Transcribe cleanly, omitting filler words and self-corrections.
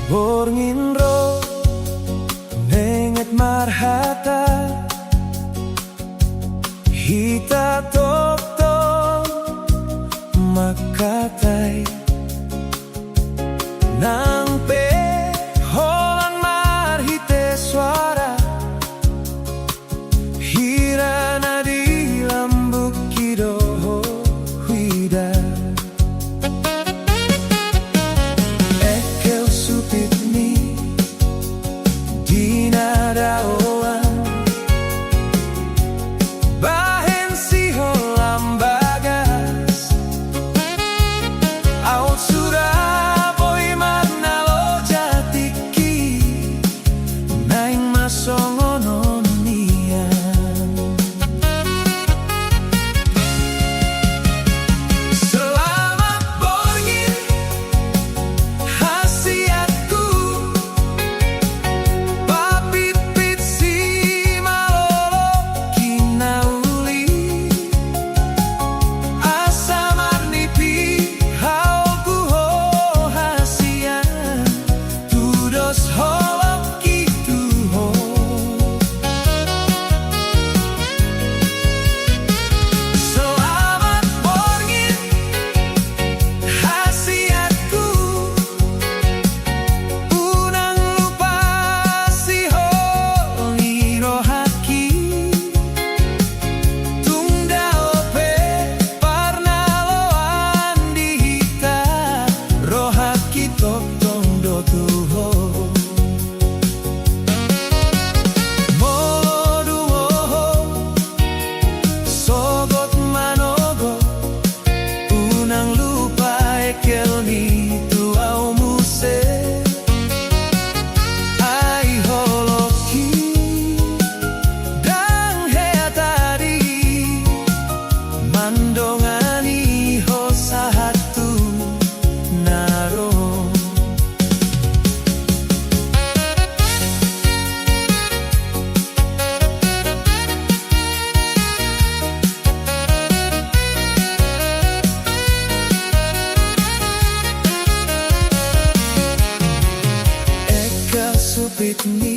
Borngin-ro nenget marhata hita tok-tok makatai nang pe holan marhite suara hirana di lambuk kidoho huida ekel supitni dinadaoan bahen si holam bagas out Surabaya marnalo jatiki naing masongonon nian selamat borngin hasiatku papit-pit si malolo kinauli asa marnipi hauku ho hasian tudos holok gitu ho selamat borngin hasiatku unang lupa si ho ngiro haki tunda ope parnaloan dihita rohaki tok tondo tuho moloduoho sogot manogo unang lupa ekel ni tuau muse ai holoki dang hea tadi mandongani ho sahatu naro Eka supitni